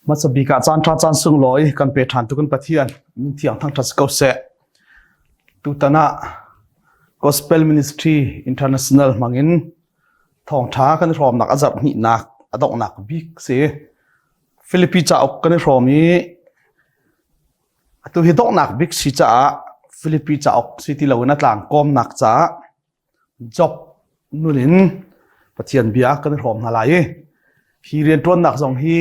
มาสบีกาจานทราจานซึ่งลอยกันไปทานตุกันปะเทียนมีเที่ยงทั้งทัศเกาเสตุตนะ Gospel Ministry International มังอินทองท้ากันรอมนักอาจับหินักอดอกนักบิ๊กเสฟิลิปปินส์จะออกกันรอมีตัวหิดอกนักบิ๊กสิจ้าฟิลิปปินส์จะออกสิที่เราหน้าต่างกอมนักจ้าจบนู่นินปะเทียนเบียกันรอมอะไรฮีเรียนตัวนักสองฮี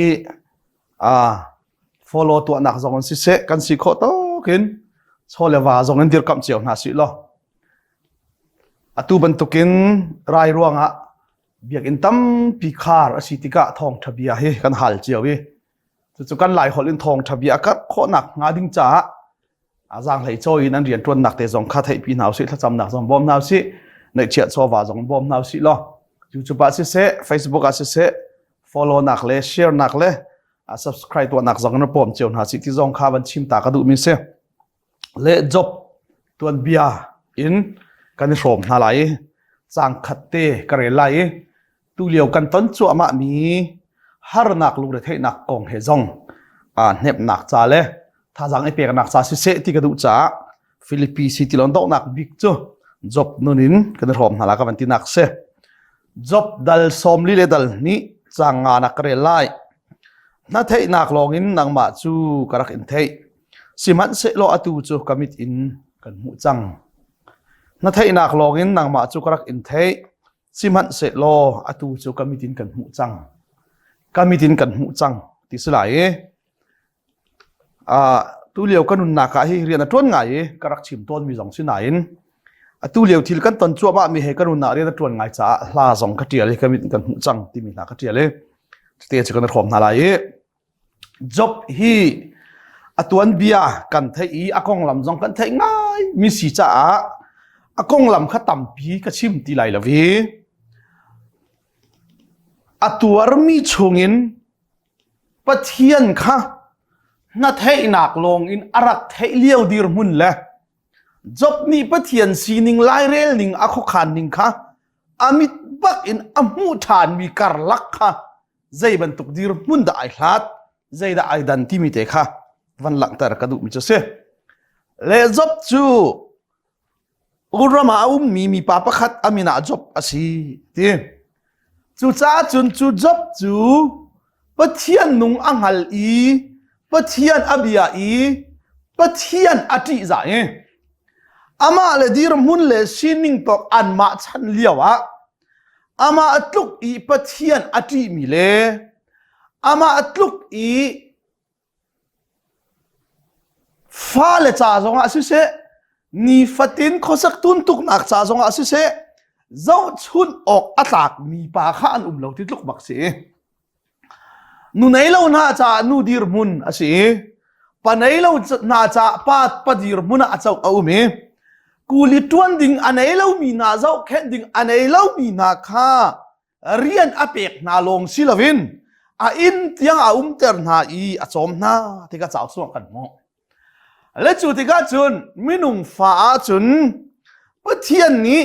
follow ตัวนักสองสิเสกันสิโคโตกินโซเลวาสองเดียร์กับเจียวน่าสิล้อตัวบรรทุกินรายรวงอ่ะเบียกอินตั้มปีคาร์อสิติกะทองทะเบียเฮกันหัลเจียวจุกันหลายคนอินทองทะเบียก็โคหนักงาดิ้งจ้าจางไหลโจยนั้นเรียนตัวนักแต่สองข้าไทยปีนาวสิถ้าจำนักสองบอมนาวสิในเชียร์โซวาสองบอมนาวสิล้อจุบันสิเส Facebook สิเส follow นักเลย share นักเลยsubscribe ตัวนักสองนั้นปอมเจียวน่าสิที่สองข้าวันชิมตากระดูมิเสเละจบตัวเบียอินกันชมอะไรจางขัดเตะกระไรตุเลียวกันต้นจั่วมามีฮาร์นักลูกเด็กนักกองเฮซองเน็บนักจ้าเลยถ้าจางไอเปียกนักจ้าสิเสที่กระดูจ้าฟิลิปปินส์ที่ลอนดอนนักบิ๊กจ้ะจบนู่นินกันชมอะไรกันที่นักเสจบดัลสมลีเลดัลนี้จางงานนักกระไรนั่นเทนักลองอินนังมาจูกระรักอินเทสิมันเสโลอตูจูกามิดอินกันหูจังนั่นเทนักลองอินนังมาจูกระรักอินเทสิมันเสโลอตูจูกามิดอินกันหูจังกามิดอินกันหูจังที่สุดเลยตัวเลี้ยวกันนุนนักให้เรียนต้นไงกระรักชิมต้นมีสองสินายนตัวเลี้ยวที่กันต้นจั่วมามีให้กันนุนนักเรียนต้นไงจ้าลาสองกระเทียเลยกามิดกันหูจังที่มีนักกระเทียเลยเตี้ยจะกันรวมอะไรจบฮีตัวนี้เบียกันเทียกงลำจงกันเทียง่ายมีสีจ้ากงลำขัดตั้มปีก็ชิมตีไหลละวีตัวมีชงอินปะเทียนค่ะน่าเทียนักลงอินอารักเทียเลี้ยวดีรมุนเลยจบนี้ปะเทียนสีนิงไลเรลนิงอโคขานนิงค่ะอามิดบักอินอามูทานมีการลักค่ะใจบรรทุกดีรมุนได้หลัดใจได้ดันที่มีเตะค่ะวันหลังแต่กระดูกมิจะเสียเลจบจูอุรมาอุ้มมีป้าประคัดอามินาจบอาศัยที่จูจ้าจุนจูจบจูปะเทียนนุงอังฮัลอีปะเทียนอเบียอีปะเทียนอติจ่ายอามาเลดีรมุนเลชินิงปอกอันมาชันเลี้ยวะอามาอัตลุกอีปะเทียนอติมีเลอามาอัตลุกอีฟ้าเลจ่าจงอาศิเสนี่ฟัตินข้อสักตุนตุกนักจ่าจงอาศิเสเจ้าชุนออกอัตากมีปากข้านเหลาที่ลุกบักเสนูไหนเราหน้าจ่านูดีรมุนอาศิปะไหนเราหน้าจ่าปะดีรมุนอาเจ้าเอาเมกูลิตวนดิ่งอันไหนเรามีหน้าเจ้าแค่ดิ่งอันไหนเรามีหน้าข้าเรียนอเปกนาลงศิลวินอินที่ยังเตอร์นาสมนาที่ก็จะเอาส่วนกันหมดและจุดที่ก็จุนมินุงฟ้าจุนปะเทียนนี้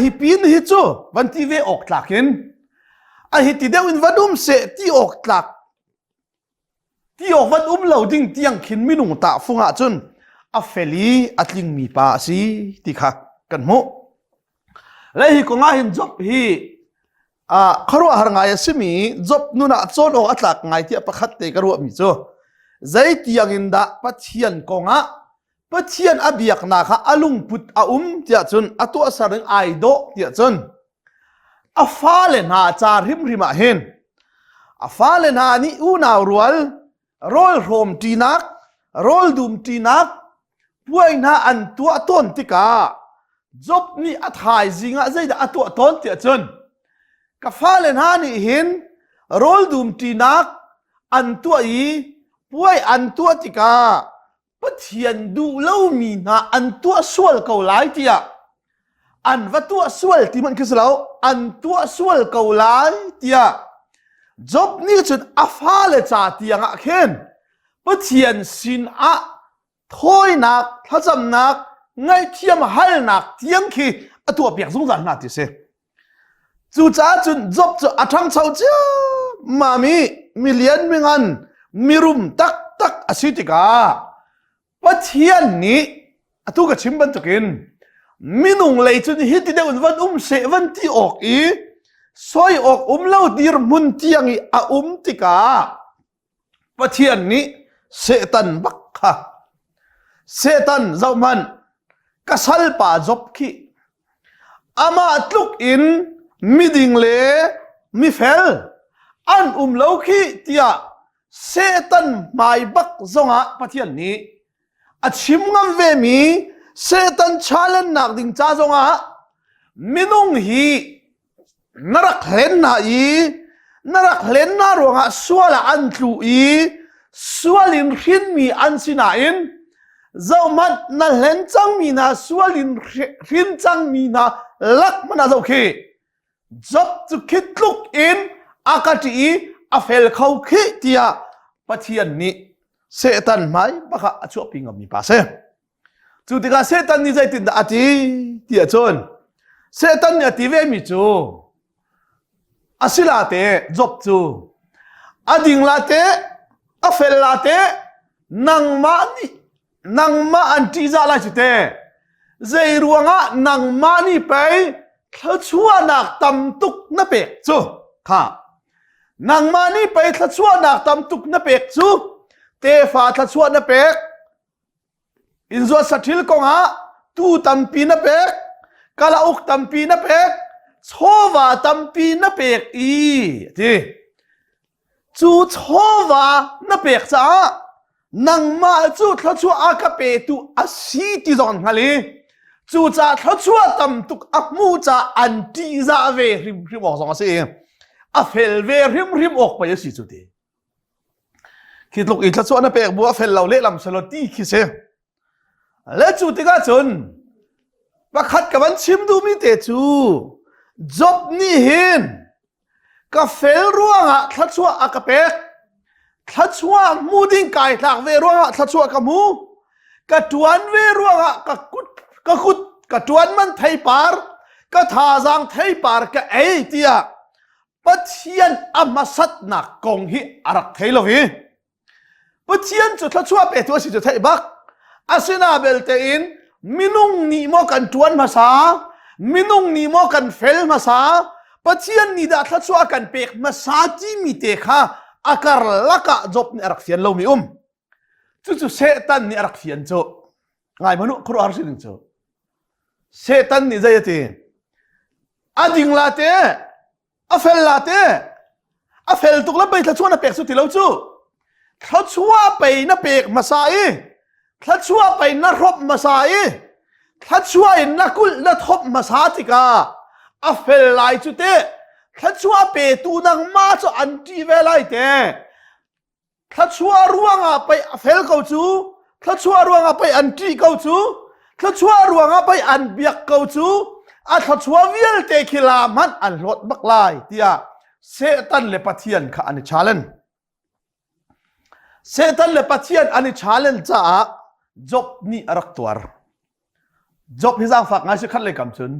ฮิปินฮิจูวันที่เวออกหลักินฮิติเดวินวันเสที่ออกหลักที่ออกวันเหล่าดิ้งที่ยังขินมินุงตาฟุงอาจุนเฟลีอัตลิงมีปาสีที่ขักกันหมดและฮิคงอาหินจบฮิครัวหางายสิมีจบนุนาโซนออกอัตลักไงที่ประคัตเตกรัวมิจูใจที่ยังอินดาปัทยันกงะปัทยันอเบียกนาคะอลุงพุทที่จุนตัวสรึงไอโดที่จุนฟ้าเลนาจาริมริมาเห็นฟ้าเลนานี่อูนาวรอลโรมตีนักรอลดุมตีนักป่วยนาอันตัวต้นติกาจบนี่อัฐายจิงะใจได้ตัวต้นที่จุนกับฟ้าเลนานี่เห็นรอลดุมตีนักอันตัวป่วยอันตัวติกาปะเทียนดูเล่ามีนาอันตัวสวลเกาหลายที่อันว่าตัวสวลที่มันคือเราอันตัวสวลเกาหลายที่จบนี่จุดฟ้าเลจ่าที่ยังเห็นปะเทียนสินถ้อยนักถ้าจำนักไงเทียมหัลนักเทียมขี้ตัวเปียกสงสารนักที่เสจู่จ้าจุนจบจะทั้งเช้าเจ้า มามีมิเลียนมิงันมิรุมตักตักอสิติกาปัทยานนี้ตุกชิมบันตุกินมินุงเลยจุนฮิตเดวันเสวันที่ออกอีซอยออกเล่าดีร์มุนที่ยังอีติกาปัทยานนี้เซตันบักค่ะเซตันเจ้ามันกัสลป่าจบขี้อามาตุกอินมิดิงเลมิเฟลอันเล่าขี้ที่เซตันไม่บักจงะปัทยานนี้อาชิมงามเวมีเซตันชาเลนนักดิ่งจ้าจงะมินุงฮีนรักเล่นนาอีนรักเล่นนารวงะสวลอันตุอีสวลินขินมีอันสินาอินเจ้ามันนั่นเล่นจังมีนาสวลินขินจังมีนาลักมันน่าจะโอเคจับจุคิดลุกอินอากาศอาเฟลเขาคิดที่ปัทยานนี้เซตันไม่บักอาชัวปิงกับมีปัสเซจุดที่ก็เซตันนี่ใจติดอาทิที่อาจวนเซตันเนี่ยที่เวมิจูอาศิลาเตจบจูอาดิงลาเตอาเฟลลาเตนังมาอันที่จะลาจุเตใจรวงะนังมานี่ไปเขาชัวนักตำตุกนับเป็กจูค่ะนังมานี่ไปเขาชัวนักตำตุกนับเป็กจูเตฟาทัศวนับเป็กอินซัวสัตย์กงฮะตูตัมปีนับเป็กกาลาอุกตัมปีนับเป็กโชวาตัมปีนับเป็กอีที่จูโชวานับเป็กจ้านังมาจูทัศวอากาเปตูอาศีติจอนฮะลีจูจ้าทัศวตัมตุกอักมูจ้าอันตีจ้าเวริมออกสองเสียงอาเฟลเวริมออกไปยังสิจุดเดีคิดลูกอีทัศวนับเป็กบัวเฟลเราเล่ลำสลดตีคิเซและจุดที่ก็จนประคัดกับวันชิมดูมิเตจูจบนี่เห็นกับเฟลร่วงอะทัศวอากาเปกทัศวมูดิ้งไก่หลักเวร่วงอะทัศวกมูกระตวนเวร่วงอะกระตวนมันไทยปาร์กระทาจังไทยปาร์กะเอเตียปัทยันอามาสัตนักกงฮิอารักไทยโลวีปัทยันจุดทัศวเปตัวสิจุดไทยบักอาศินาเบลเตอินมินุงนีโมกันตวนภาษามินุงนีโมกันเฟลภาษาปัจจัยนี้ดาทัศวกันเปกมาซาจิมิเตค่ะอาการลักจบนี่รักเฟียนเรามีจู่เซตันนี่รักเฟียนโจไงมนุษย์ครูอาร์สิงโจเซตันนี่ใจตีอดิงลาเตอเฟลลาเตอเฟลตุกลับไปทัศวนับเปกสุดที่เราจู่ทัศวไปนับเปกมาซาทัศวไปนัรบมาสายทัศวนักกุลนัทบมาสาติกาอเฟลไลจุเตทัศวเปตูนังมาจอันที่เวลาเตทัศวรวงไปอเฟลเขาจูทัศวรวงไปอันที่เขาจูทัศวรวงไปอันเบียกเขาจูทัศววิลเตคิลามันอันรถบักไลที่เซตันเลปเทียนค่ะอันนี้ชาเลนเซตันเลปเทียนอันนี้ชาเลนจ้าจบนี่รักตัวจบพิจารณาฝักงานสิขัดเลยคำชน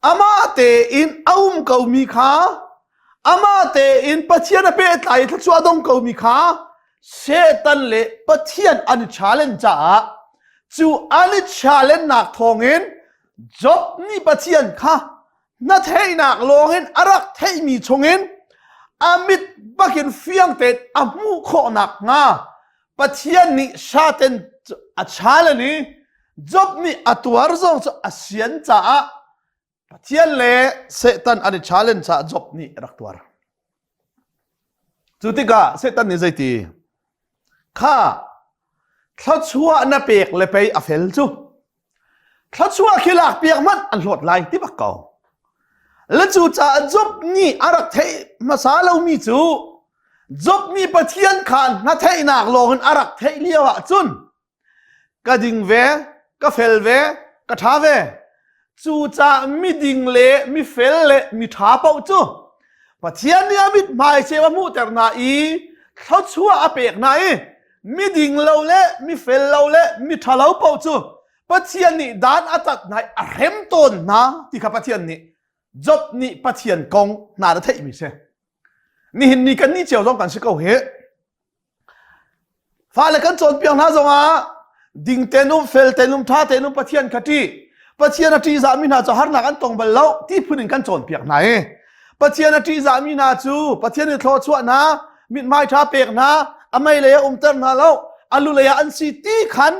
อามาเตอินเอาเกามีขาอามาเตอินปัจเจียนเปตไลทัศวดงเกามีขาเซตันเลปัจเจียนอันชาเลนจ้าจูอันชาเลนนักทองเงินจบนี่ปัจเจียนขานัดให้นักลงเงินอารักให้มีชงเงินอามิดบักเห็นเฟียงเตดอามูโคนักงาปัจเจียนนี่ชาเตนอาชาเลนี่จบนี่อัตวาร์ซงจะอาเซียนจ้าปัจเจียนเล่เซตันอันชาเลนจ้าจบนี่รักตัวจุดที่ก้าเซตันนี่ใจตีข้าทัศวนับเปกเลยไปอเฟลจูทัศวขิลากเปียกมันอันหลดไหลที่บักเก่าและจูจ้าจบนี่อารักเทมาสาเรามีจูจบนี่ปัจเจียนขานนัดให้นักโลกอารักเทเลียวจุนกระดิ่งเวกระเฟลเวกระท้าเวจูจ้ามีดิ่งเล่มีเฟลเล่มีท้าเป้าจูปัจเจียนนี่มิดหมายเชวมูแต่นาอีเขาชัวอาเปกนาอีมีดิ่งเราเล่มีเฟลเราเล่มีท้าเราเป้าจูปัจเจียนนี่ด้านอัตนายอาเห็มต้นนะที่ข้าปัจเจียนนี่จบนี่ปัจเจียนกงนาได้ที่มีเช นี่เห็นนี่กันนี่เจียวต้องกันสิเขาเหฟ้าเลยกันโจนเปียงน่าจงดิ่งเตนุมเฟลเตนุมท่าเตนุมปะเทียนขัดที่ปะเทียนที่จะมีน่าจะหันหลังกันตรงไปแล้วที่พูดถึงกันโจนเปียงไหนปะเทียนที่จะมีน่าจูปะเทียนที่ทอชั่วนะมิดไม้ท่าเปียกนะไม่เลยเติร์นาแล้วอาลุเลยอันสิตีขัน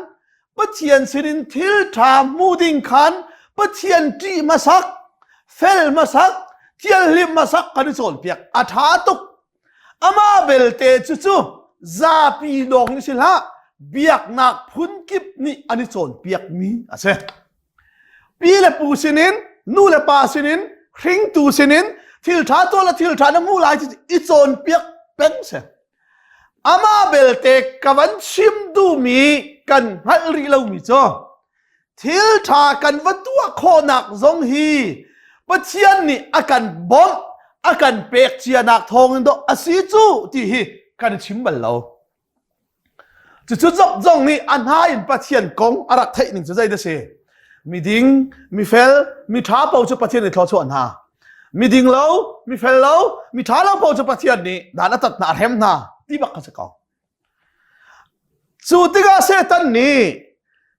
ปะเทียนสิรินทิลทามูดิงขันปะเทียนที่มาสักเฟลมาสักเทียนลิมมาสักกันโจนเปียกอาทาตุกอามาเบลเตจูซาปีดองนี่สิละเบียกนักพุนกิบนี่อันนี้โจนเปียกมีอ่ะเสปีเลปูสินินนูเลปาสินินคริงตูสินินทิลทาตัวละทิลทาน้ำมูลายที่อีโจนเปียกเป็นเสอามาเบลเตกวันชิมดูมีกันฮัลรีเรามีจ้าทิลทากันวัตถุโคนักซงฮีปะเชียนนี่อากันบอมอากันเปียกเชียนักทองอินโดอาศิจูที่ฮีกันชิมบัลเราจุดจบจงนี่อันหาอินปะเทียนกงอารักไทยนิ่งจะใจเดเสมีดิงมีเฟลมีท้าเป่าจุดปะเทียนในทอชวนหามีดิงเล่ามีเฟลเล่ามีท้าเล่าเป่าจุดปะเทียนนี่ด่านตัดนาเฮมนาที่บักกันจะเก่าจุดที่กาเซตันนี่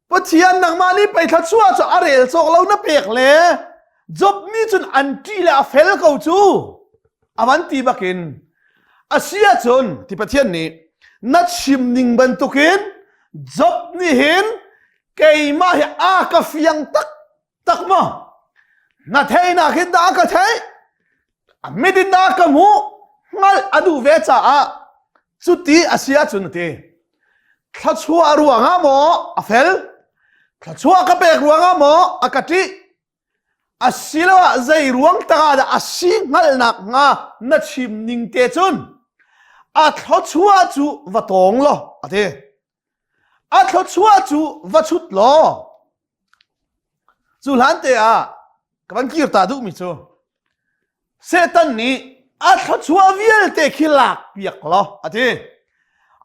ปะเทียนนังมานี่ไปทัดชัวจะอาเรลโซเราหน้าเปียกเลยจบนี่จนอันที่ละเฟลเขาจูอาวันที่บักกินอาเซียจนที่ปะเทียนนี่นัดชิมนิ่งบรรทุกินจบนี่เห็นเกี่ยมาเหอากาฟียงตักมานัดเฮนักเห็นดากระเทยไม่ได้ดากระมูงั้นอดูเวจ้าสุดที่อาเซียจนที่ถ้าชัวรัวงาโมอาเฟลถ้าชัวกระเปกรัวงาโมอากาศอาศิลวะใจรวงตาดอาศิงัลนักงานัดชิมนิ่งเตจุนอาทศชัวจูวัตงโลอาเทอาทศชัวจูวัชุดโลจูหลันเตะกับบังกีร์ตาดูมิจูเซตันนี้อาทศชัววิลเตขิลักเปียกโลอาเท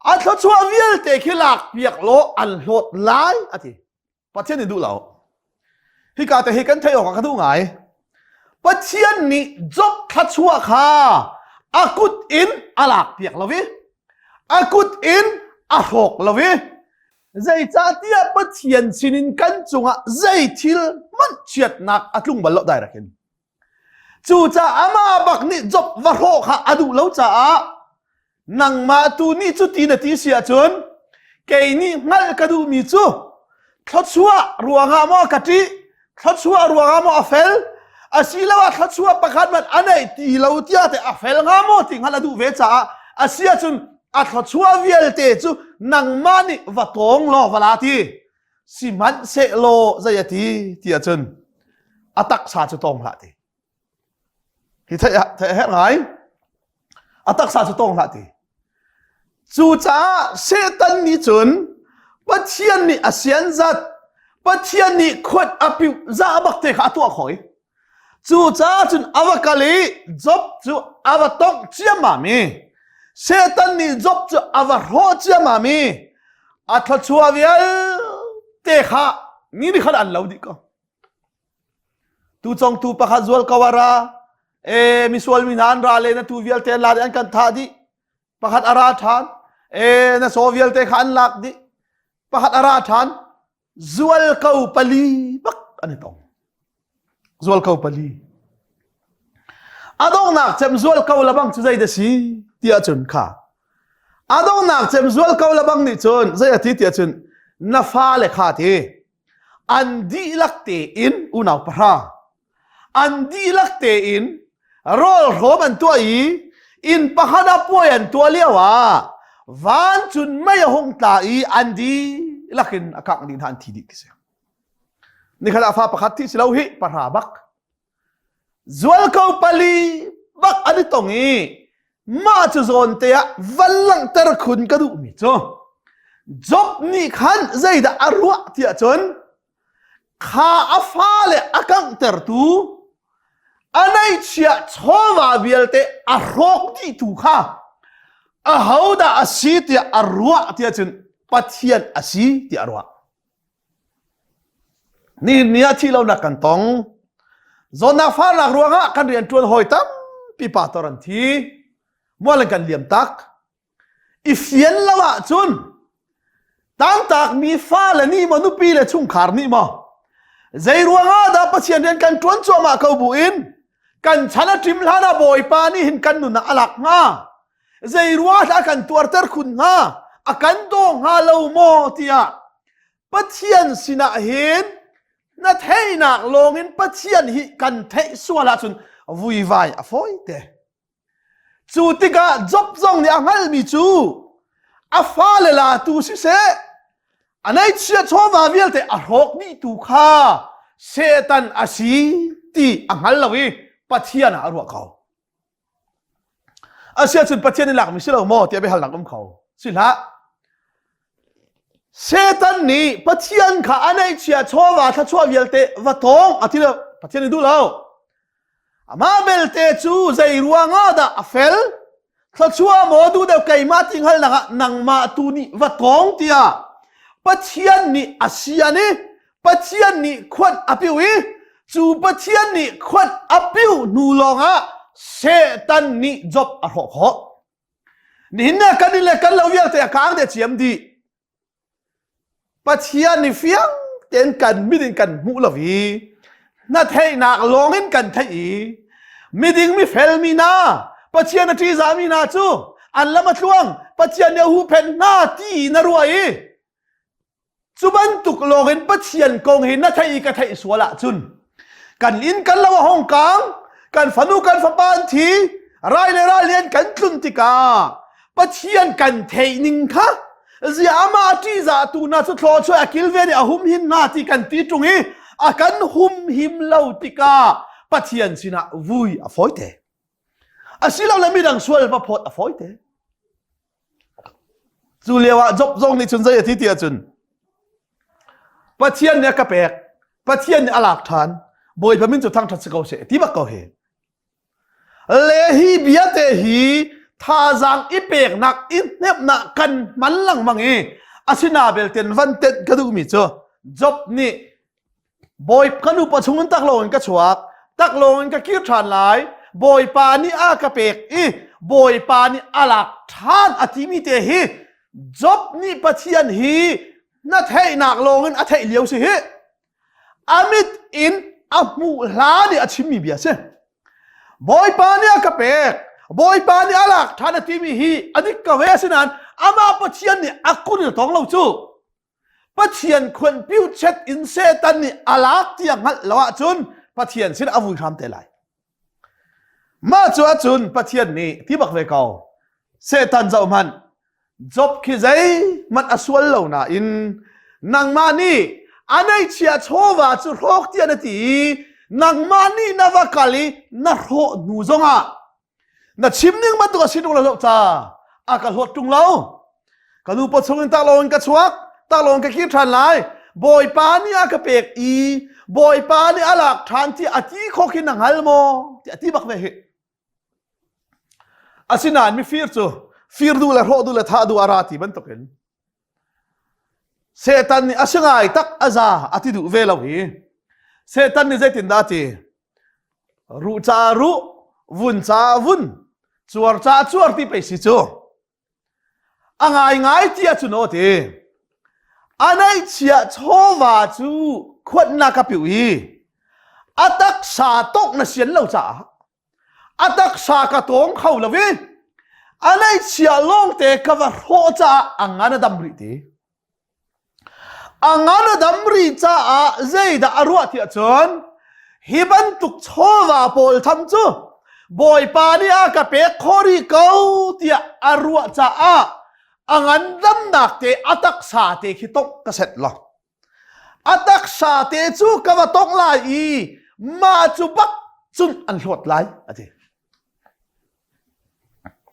อาทศชัววิลเตขิลักเปียกโลอันโหดไล่อาเทปัจเจนี่ดูเราฮิกาแต่ฮิกันเทออกกันดูไงปัจเจนี่จบทศชัวค่ะอากุดอินอาลักเปียกละวิอากุดอินอาหกละวิใจจ่าที่ปัจเจียนสินินกันจงใจทิลมันเฉียดนักอัดลุงบอลได้รักเห็นจู่จ่าอามาบักนี่จบวะโรค่ะอดูแล้วจ่านังมาตูนี่จุดที่นาทีเสียจนเกยนี่งั้นก็ดูมีจู่ทศชัวรัวงามอกะทิทศชัวรัวงามอเฟลอาศิลวะทัดชัวประคัดมันอันไหนที่เราเที่ยวแต่อาเฟลงามอติงฮัลดูเวจ้าอาเซียจุนอาทัดชัววิลเตจูนังมานิวัตงโลวลาทีสิมันเซโลใจทีที่อาจุนอาตักซาจุตงละทีที่เทไงอาตักซาจุตงละทีจูจ้าเซตันนี่จุนปัจเจียนนี่อาเซียนจัดปัจเจียนนี่ขวดอภิวจ้าบักเตะขาตัวข่อยจู่จ้าจุนอวกาลีจบจู่อวตงเจียมามีเซตันนี่จบจู่อวโรเจียมามีอัตชัววิลเตะขานี่ขัดอันเลวดิก็ตูจงตูประคัดจวลกวาระมิสวลมินานราเลนะตูวิลเตะลาดอันกันท่าดิประคัดอาราธานนะโซวิลเตะขันลักดิประคัดอาราธานจวลเขาปลีบักอันนี้ตรงจวลเขาปลีอาดงนักเจมจวลเขาละบังจุใจเดสีที่อาจุนค่ะอาดงนักเจมจวลเขาละบังนี่จุนใจอาทิตย์ที่อาจุนนาฟาเลขาเทอันดีลักเตอินอุณาปราอันดีลักเตอินโรลโรมันตัวอินปะฮัดป่วยอันตัวเลี้ยววันจุนไม่หงตาอันดีลักินอากาศดินทันทีดิกิเสนี่ขณะฟ้าประคัดที่สิเราหิปะราบักจวลเขาปลีบักอันนี้ตรงนี้มาจุโซนเตียวันหลังเตอร์คุณกระดูมิโจจบนี่ขันใจดาอรัวที่จนข้าอัฟาเลอากังเตอร์ตูอันไหนเชียชอบาบิลเตอรกที่ถูกข้าอาหาวดาอาชีที่อรัวที่จนปัทยันอาชีที่อรัวนี่เนี่ยที่เราหนักกันตองโซนนาฟ้าหนักรัวงะกันเรียนจวนหอยตั้มปีปาตอรันที มัวเล่นกันเหลี่ยมตักอีเฟียนละวะจุนตั้งตักมีฟ้าและนี่มนุปีและชุ่งขาร์นี่มาใจรัวงาดาปะเชียนเรียนกันจวนจัวมาเขาบุอินกันชนะทิมลานาบอยปานี่หินกันนุนอลักงาใจรัวถ้ากันตัวเตอร์คุณงาอากันโดงฮาเลวโมติยาปะเชียนสินะเห็นนัดให้นักลงอินปะเชียนหิกันเทสวลาจุนวุยไวอฟอยเตจูติกาจบซองเนี่ยงั้นมีจูอาฟ้าเลลาตูสิเสอันไหนเชื่อชอบมาวิลเตอรกนี่ตูข้าเซตันอาศีตีอังฮัลลาวีปัทยานะอรัวเขาอาเซียจุนปัทยานี่หลักมิสิลาโมเตียไปหัลหลังเขาสิละเซตันนี่ปัทยานข้าอันไหนเชื่อชอบว่าถ้าชอบวิลเตวัดทองอาทิตย์ปัทยานี่ดูแล้วอามาเบลเตจูใจรัวงาดาอเฟลถ้าชัวโมดูเดวไก่มาติงฮัลนังนังมาตูนี่วัดทองเตียปัทยานนี่อาเซียนี่ปัทยานนี่ขวัญอภิวิจูปัทยานนี่ขวัญอภิวนูลงะเซตันนี่จบอรหะนี่เนี่ยกันนี่เลยกันเราเวียงแต่กลางเดียเฉียมดีปัทยานนี่เฟียงเต้นกันมิดินกันมุลวีนัดให้นักลงอินกันที่มิดิงมิเฟลมีนาปัทยานที่สามีนาจูอันละมาช่วงปัทยานเนี่ยหูเพนหน้าที่นรวยจุบันตุกโลกเห็นปัทยันกงเห็นนัทอีกะไทยสวละจุนกันอินกันละว่าห้องกลางกันฝันุกันฝันปานทีรายเลยรายเลียนกันจุนติกาปัทยันกันเทนิงค่ะเสียอามาที่จะตูน่าสุดโลช่วยกิลเวนี่อาหุมหินนาที่กันตีตรงนี้อากันหุมหิมเล่าติกาปัทยันสินะวุยอฟอยเตอาศิลาเลมิดังสวลปะพอดอฟอยเตจูเลียวะจบจงนี่จุนใจที่เตียจุนปัทยันเนี่ยกระเปกปัทยันเนี่ยอลักฐานบอยพมินจุดทางทัศกาเสที่บักเขาเห็นเลฮีเบียเตฮีท่าจางอีเปกนักอินเนบนักกันมันหลังมังเออาศินาเบลเตนวันเต็ดกระดูมิโจจบนี่บอยกันอุปชงตักโลงกระชวกตักโลงกระคิดทานหลายบอยปานี่อากระเปกอีบอยปานี่อลักฐานอธิมิเตฮีจบนี่ปัทยันฮีนัดให้นักลงอินอัฐเลียวสิเฮอามิดอินอามูลาดิอาชิมีเบียเซบอยปานี่กระเปกบอยปานี่อลักฐานที่มีฮีอันนี้กเวสินันอามาปัทยันนี่อากุนี่ต้องเล่าจูปัทยันควรพิวเช็ดอินเซตันนี่อลักที่ยังหัดละวะจุนปัทยันสินอาวุธทำเตลัยมาจูอาจุนปัทยันนี่ที่บักเวกเอาเซตันเจ้ามันจบขี้ใจมันอสวลเหล่าน่ะอินนางมานี่อันไหนเชียโชวาจุโรกเตียนตีนางมานี่นาวกาลีนโรนูจงอ่ะน่ะชิมนึงมันตัวสิตรงละจ้าอากาศหดตรงเรากันดูปชงตาลงกระชวกตาลงกระคิดทันหลายบอยปานี่อากาเปกอีบอยปานี่อลักทานที่อธิโคกินนางฮัลโมที่อธิบักเวเหอาศินานมีฟีร์จูฟีร์ดูแลโรดูแลท่าดูอาราติบันตกินเซตันนี่อาชงายตักอาซาอธิดูเวลาวีเซตันนี่ใจตินดาตีรู้จารู้วุนจาวุนจวรจาจวรที่ไปสิจูอ่างายง่ายที่จะโนตีอันไหนเชียโชวาจูขวดนักผิวฮีอัตักษาตกน่ะเสียนเหล่าจ้าอัตักษากระตงเข้าละวีอันไหนเชียลงเตะกว่าโรจ้าอ่างานดำริตีอังานดำริจ้าเจดอรัวที่จนฮิบันตุกโชวาโพลทำจูบอยปานี่อากาเปกคอริเกาที่อรัวจ้าอังานดำนักเตอัตักษาเตคิตกกษัตริย์ละอัตักษาเตจูกว่าตกลายมาจูบักจุนอันหดลายอะที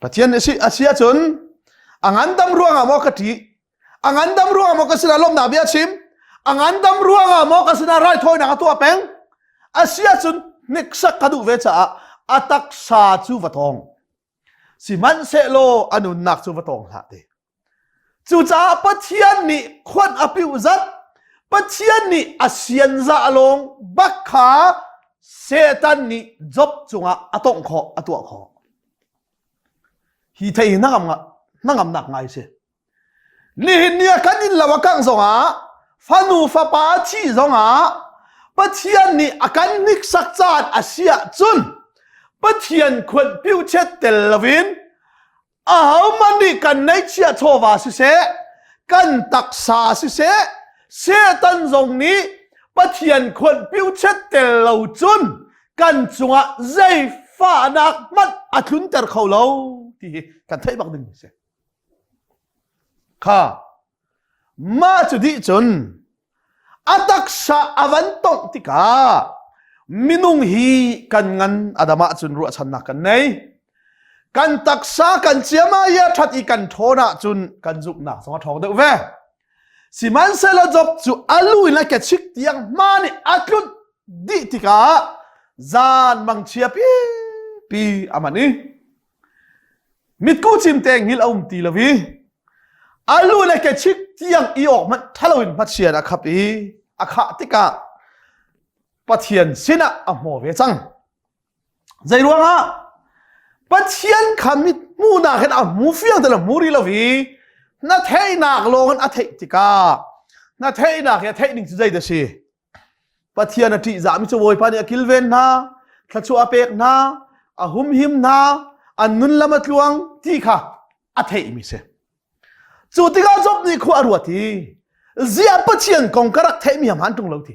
ปัจจัยนี้สิอาเซียจนอังานดำรัวงามอกติอังอันดำรัวงามอกสินาลมนาเบียชิมอังอันดำรัวงามอกสินาไรถอยนักตัวเป็งอาเซียจนนิกสักกระดูเวชาอัตักษาจูวะทองสิมันเซโลอนุนักจูวะทองหาเตจูจ้าปัทยันนี่ควันอภิวจัดปัทยันนี่อาเซียนจะลงบักขาเซตันนี่จบจงอตงขออตัวขอ hi thei nangam nak ngai se ni hin nia kan in lawa kang zonga fanu fa pa chi zonga Pathian ni akan nik sak chan asia chun Pathian khun piu chet tel lovin a hau mani kan nei chia chowa su se kan taksa su se tan zong ni Pathian khun piu chet tel lo chun kan chunga zai fa nak mat athun ter khau lo ti kan thai bak ding se kha ma chu di chun ataksa avan tong tika minung hi kan ngan adama chun ru channa kan nei kan taksa kan chiama ya that i kan thona chun kan juk na songa thong de ve siman sela job chu alui la ke chik tiang mani atlut di tika zan mang chia pi amani mitku chim teng hil om ti lawi alu le ke chik tiang i ok man thalawin pathian a khapi a kha tika Pathian sina a mo ve chang zairuanga Pathian khamit mu na khen a mu fiang de la muri lawi na thei nak longan a thei tika na thei nak ya thei ning chu zai da si Pathian a ti za mi chu voi pa ni a kilven na thluachuahnak na a hum him na an nun lama tluang ti kha a thei mi se chu tika job ni khu arwati zia Pathian kongkarak thei mi han tung lo ti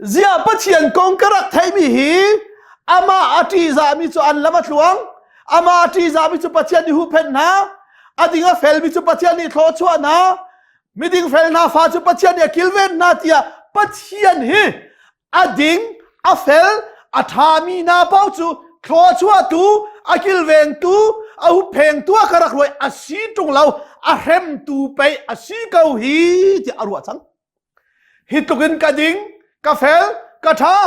zia Pathian kongkarak thei mi hi ama ati za mi chu an lama tluang ama ati za mi chu Pathian ni hu phen na adinga fel mi chu Pathian ni thluachuahna miding fel na fa chu Pathian ni kilven na tia Pathian hi ading a fel athami na pau chu thluachuah tu akilveng tu a hu pheng tu karak roi asi tung lau a hem tu pe asi kau hi ti arwa chang hitukin kading ka fel ka tha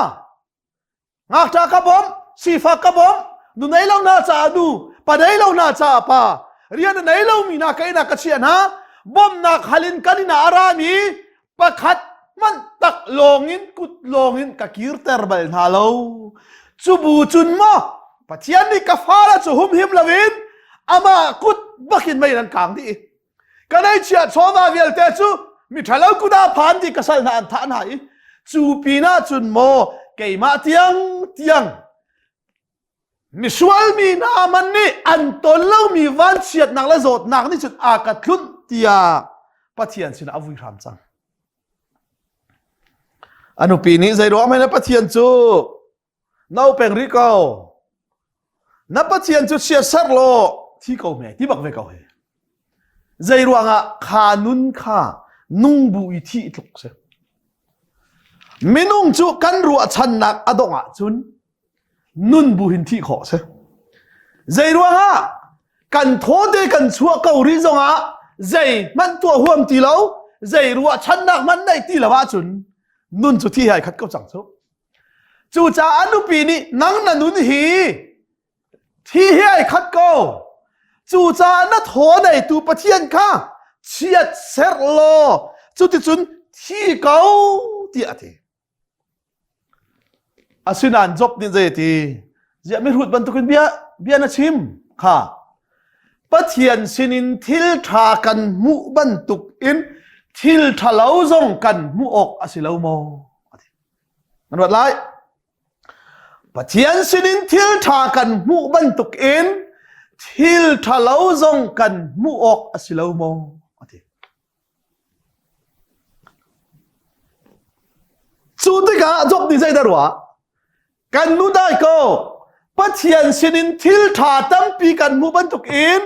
ngak ta ka bom sifa ka bom nu nei lo na cha du pa nei lo na cha pa rian nei lo mi na kai na ka chian ha bom na khalin kanina arami pakhat man tak longin kut longin ka kirter bal na lo chubu chun mo Pathian ni ka fara chu hum him lawin ama kut bakin mai ran kang di kanai chia choma vialte chu mi thalo kuda phan di kasal na an tha nai chu pina chun mo keima tiang mi sual mi na man ni an ton lo mi van chiat nak la zot nak ni chut a ka thlut tia Pathian sin avui ram chang anu pi ni zai ro mai na Pathian chu nau peng ri ko na Pathian chu sia sar lo thi ko me ti bak ve ko he zai ruanga kha nun kha nung bu i thi tluk se minung chu kan ru chan nak adonga chun nun bu hin thi kho se zai ruanga kan thode kan chua ko ri zonga zai man to huam ti lo zai ru chan nak man nei ti lawa chun nun chu thi hai khat ko chang chu chu cha anu pi ni nang na nun hi thi hai khat ko chu cha na tho nei tu Pathian kha chiat ser lo chu ti chun thi kau ti ati asinan job ni je ti zia mi hut ban tu kun bia na chim kha Pathian sinin thil tha kan mu ban tuk in thil tha lo zong kan mu ok asilo mo ati man wat lai Pathian sinin thil tha kan mu ban tuk in thil tha lo zong kan mu ok asilo mo ati chu te ka job ni zai darwa kan nu dai ko Pathian sinin thil tha tam pi kan mu ban tuk in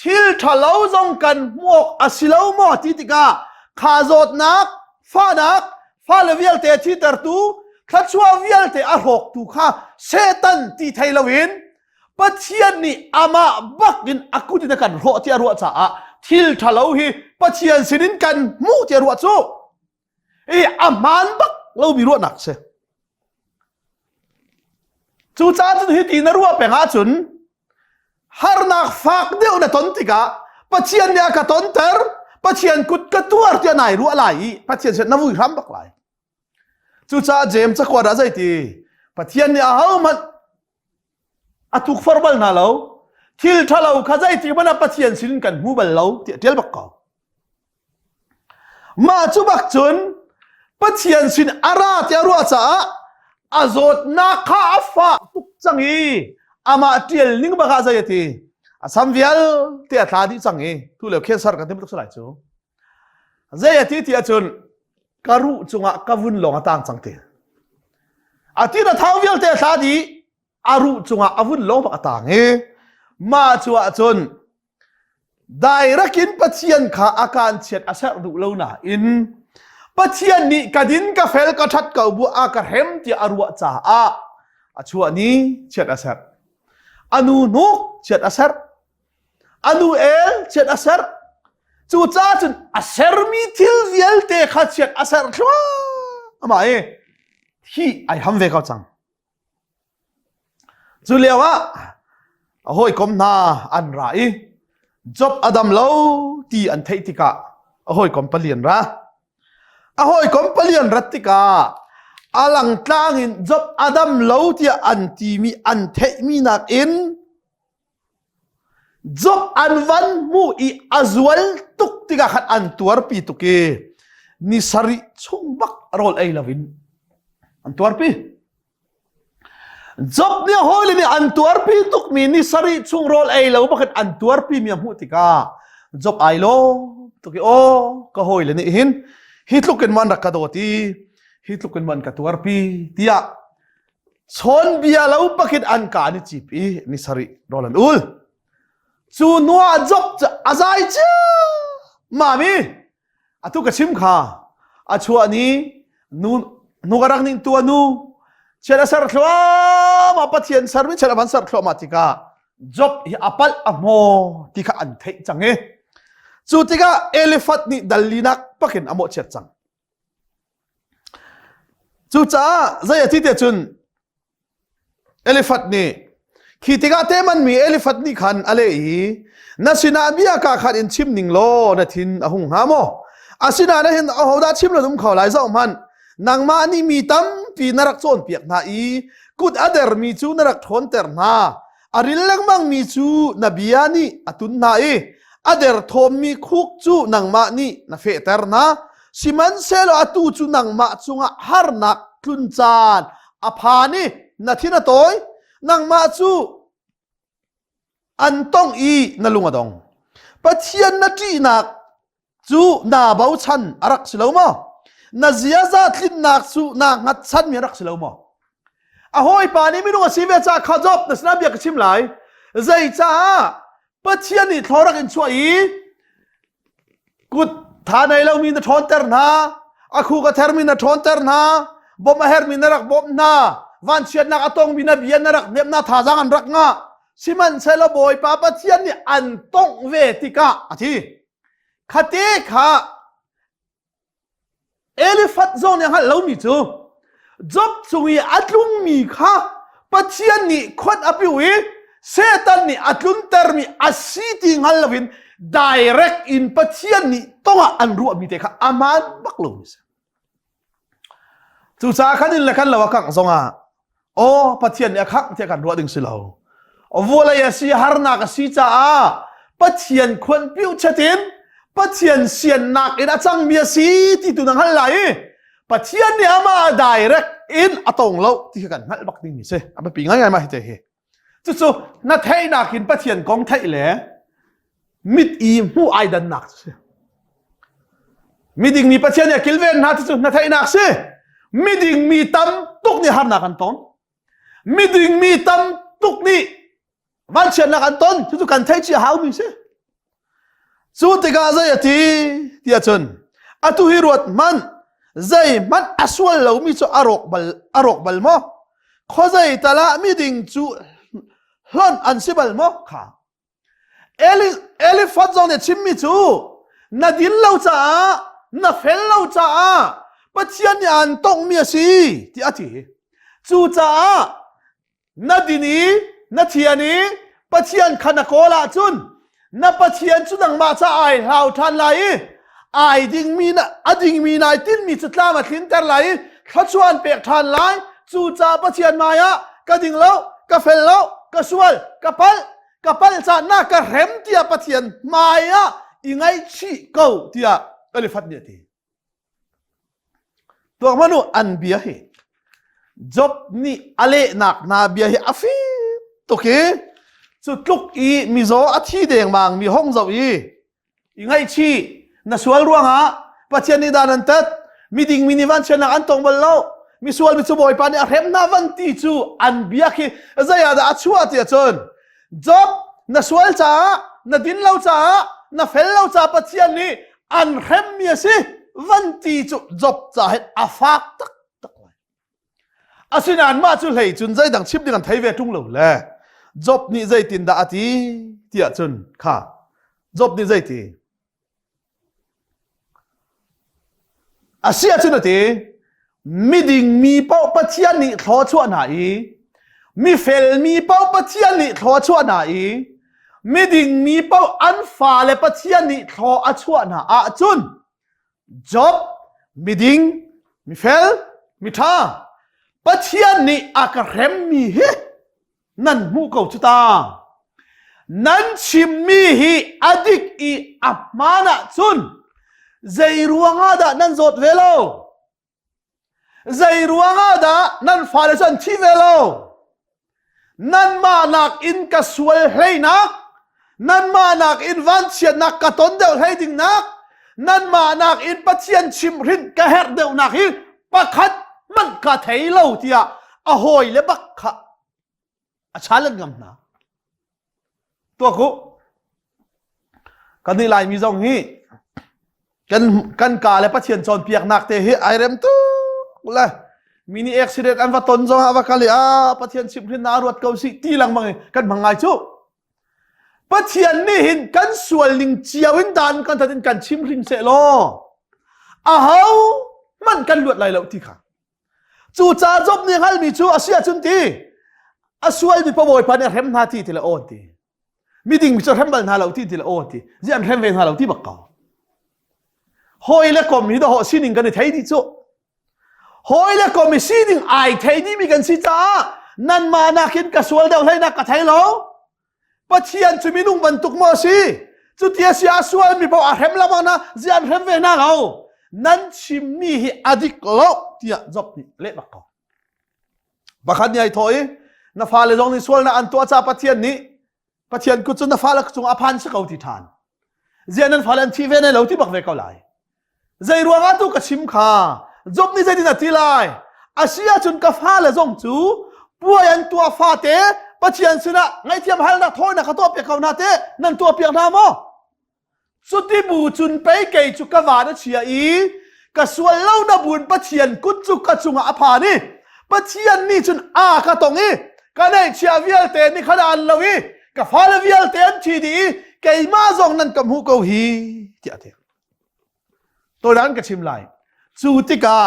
thil tha lo zong kan mu ok asilo mo ti ti ka kha zot nak fa le vialte thi tar tu thachua vialte a hok tu kha setan ti thailawin Pathian ni ama bakin akudi na kan ro ti arwa cha a thil thalo hi Pathian sinin kan mu ti arwa chu e aman bak lo bi ro nak se chu cha chun hi ti na ruwa pe nga chun har nak fak deu na ton tika Pathian ya ka ton ter Pathian kut ka tuar ti nai ru lai Pathian se na vui ram bak lai chu cha jem cha kwa da zai ti Pathian ni a hau man atuk formal na lo ทิลทะเลาขจายที่มันปะเทียนสินกันหูบัลเลาเทียลบักเกามาจุบักจุนปะเทียนสินอาราเทียรัวจ้าอาโจดนาคาฟ้าตุกจังฮีอามาเทียลนิ่งบักอาใจทีอาสัมวิลเทียทาดิจังฮีทุเรศเขียนสารกันเต็มทุกสลายจูใจทีเทียจุนการุจุงะกวุนลงต่างจังทีอาทิตย์ท้าววิลเทียทาดีอารุจุงะอวุนลงบักต่างฮีมาชัวจนได้รักินปัจเจียนขาอาการเฉียดอาเซรดูเลวน่ะอินปัจเจียนนี้กดินกาเฟลกชัดเก่าบัวอากาเห็มที่อรัวจ่าอาชัวนี้เฉียดอาเซรอนุนุกเฉียดอาเซรอนุเอลเฉียดอาเซรจู่จ้าจนอาเซรมีทิลวิลเตะขัดเฉียดอาเซรชัวอามาที่ไอฮัมเวก้าจังจู่เลี้ยวะahoy kom na an rai job adam lo ti an thei tika ahoy kom palian ra ahoy kom palian ratika alang tlangin job adam lo ti an ti mi an thei mi nak in job an van mu I azwal tuk tika khat an tuar pi tuke ni sari chung bak rol ai lavin an tuar pi job niya hoy ni antuar pi tuk mi ni sari chung rol ai lo bakit antuar pi mi mu tika job ai lo tuki o ka hoy le ni hin hitlukin man rakadoti hitlukin man katuar pi tia chon bia lo bakit an ka ni chipi ni sari rolan ul chu nuwa job azai cha mami atu ka chim kha achua ni nu garang ning tu anu chen sar thwa ma pathian sar mi chen ban sar thwa ma tika job hi apal amo tika an thei change chu tika elephant ni dalinak pakin amo chet chang chu cha zai ti te chun elephant ni khi tika te man mi elephant ni khan ale hi na sina bia ka khan in chim ning lo na thin ahung ha mo asina na hin ahoda chim lo dum khaw lai zo man nang ma ni mi tam pi narak chon piak na I kut ader mi chu narak thon ter na aril lang mang mi chu nabiani atun na ader thom mi khuk chu nang ma ni na fe ter na siman selo atu chu nang ma chunga har nak tlun chan aphani na thina toy nang ma chu antong I na lunga dong pathian na ti nak chu na bau chan arak silo mo na ziyaza tlin nak su na ngat san mi rak silo mo ahoy pani mi nunga sive cha khajop na snabia ka chim lai zai cha pathian ni thorak in chua I kut tha nei lo mi na thon ter na akhu ka ther mi na thon ter na bom a her mi na rak bom na van chiat nak atong mi na bian na rak nem na tha jang an rak nga siman selo boy pa pathian ni an tong ve tika athi khate kha elephant zone yang hal mi chu job chui atlung mi kha pathian ni khot apiwi setan ni atlun ter mi asiti ngal lovin direct in pathian ni tonga an ru mi te kha aman baklo mi chu cha khanin la khan lawa kang zonga o pathian ni khak te kan ru ding silo o vola ya si harna ka si cha pathian khon piu chatin pathian sian nak in achang mi si ti tu nang hal lai pathian ni ama direct in atong lo ti kan hal bak ding ni se aba pi ngai ma hi te he chu na thei nak in pathian kong thei le mit I mu ai dan nak se mi ding mi pathian ya kilven na chu na thei nak se mi ding mi tam tuk ni har na kan ton mi ding mi tam tuk ni van chen na kan ton chu kan thei chi hau mi se chu tika zai ati tia chun atu hi ruat man zai man aswal lo mi chu arok bal mo kho zai tala mi ding chu hlon an sibal mo kha elephant zong ne chim mi chu na din lo cha na fel lo cha pathian yan tong mi si ti ati chu cha na dini na thiani pathian khana kola chun na pathian chu nang ma cha ai hlau than lai ai ding mi na ading mi nai tin mi chatla ma thin ter lai thluachuan pek than lai chu cha pathian maya ka ding lo ka fel lo ka sual ka pal kapal cha na ka rem tia pathian maya ingai chi ko tia alifat ni ti to manu an bia hi job ni ale nak na bia hi afi to ke chu tluk I mizo athi deng mang mi hong zo I ingai chi na sual ruanga pathian ni danan tat miding minivan chana an tong bal lo mi sual mi chu boy pa ni rem na van ti chu an bia khi zaya da achua ti chon job na sual cha na din lo cha na fel lo cha pathian ni an rem mi si van ti chu job cha het afak tak tak asin an ma chu lei chun zai dang chip ding an thai ve tung lo le job ni zai tin da ati tia chun kha job ni zai ti asia chun ati mi ding mi pau pathian ni thaw chuan ha I mi fel mi pau pathian ni thaw chuan ha I mi ding mi pau an fa le pathian ni thaw a chuan ha a chun job mi ding mi fel mi tha pathian ni akarem mi he nan mu ko chuta nan chim mi hi adik I apmana chun zai ruanga da nan zot velo zai ruanga da nan fale chan thi velo nan ma nak in ka sual hlei nak nan ma nak in van chiat nak ka ton deuh hlei ding nak nan ma nak in pathian chim rin ka her deuh nak hi pakhat man ka thei lo tia a hoi le bak kha a chalan gam na to ko kan ni lai mi zong hi kan ka le pathian chon piak nak te hi ai rem tu la mini accident an va ton zong ha va kali a pathian chim rin na ruat ko si ti lang mang kan mangai chu pathian ni hin kan sual ning chiawin dan kan thatin kan chim ring se lo a hau man kan luat lai lo ti kha chu cha job ni hal mi chu asia chun ti a sual mi pa boy pa ne rem na ti tila on ti mi ding mi chu rem bal na lo ti tila on ti jian rem ve na lo ti bak ka hoi le kom mi do ho sining kan thei di chu hoi le kom mi sining ai thei di mi kan si cha nan ma na kin ka sual deuh hlei na ka thei lo pathian chu mi nung ban tuk mo si chu tia si a sual mi pa a rem la ma na jian rem ve na lo nan chim mi hi adik lo tia job ni le bak ka bakhat ni ai thoi na fa le jong ni sual na an to cha pathian ni pathian ku chu na fa la chung a phan se ko ti than jian nan fa lan thi ve na lo ti bak ve ko lai zai ruanga tu ka chim kha job ni zai din ati lai asia chun ka fa le jong chu puayan tua fa te pathian sina ngai thiam hal na thoi na kha to pe kau na te nan to piak na mo chu ti bu chun pe ke chu ka wa na chia I ka sual lo na bun pathian kut chu ka chunga a pha ni pathian ni chun a ka tong I ka nei chia vialte ni khana an lo I ka fa le vialte an thi di ke ma zong nan kam hu ko hi ti ate to dan ka chim lai chu ti ka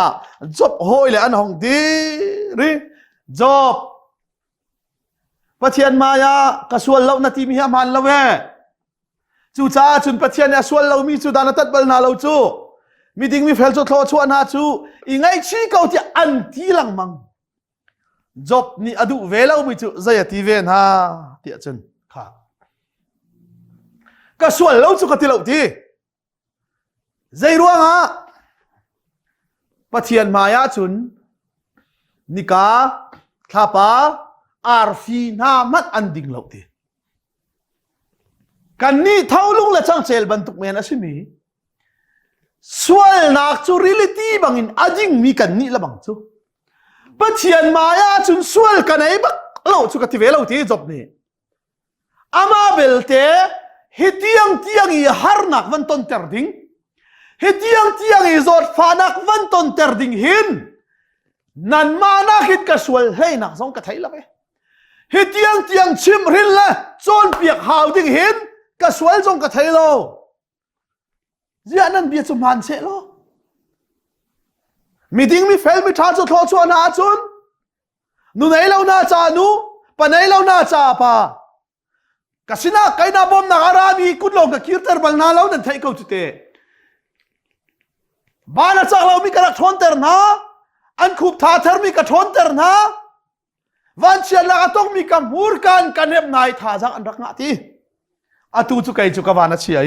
job hoi le an hong di ri job pathian maya ka sual lo na ti mi ham han lo we chu cha chun pathian ya sual lo mi chu dan tat bal na lo chu mi ding mi fel chu thlo chu an ha chu I ngai chi ko ti an ti lang mang job ni adu ve lo mi chu zaya ti ven ha ti chun kha ka sual lo chu ka ti lo ti zai ruang ha pathian maya chun nika thapa arfi na mat an ding lo ti kan ni thaulung la chang chel ban tuk men asimi sual nak chu reality bangin ading mi kan ni la bang chu pathian maya chun sual kan ai bak lo chu ka ti ve lo ti job ni ama belte hitiang tiang I har nak van ton ter ding hitiang tiang I zot fa nak van ton ter ding hin nan ma na hit ka sual hei nak zong ka thai la be hitiang tiang chim rin la chon piak hau ding hin ka sual zong ka thai lo zia nan bia chu man se lo mi ding mi fel mi tha chu thlo chu na chun nu nei lo na cha nu pa nei lo na cha pa kasina kai na bom na arami kut lo ka kirtar bal na lo nan thai ko chute bana chak lo mi ka thon ter na an khup tha thar mi ka thon ter na วันเชียนละต้องมีกำหูกันกันเน็บนายท่าจังอันรักงะทีอาตูจุกไอจุกวานาเชีย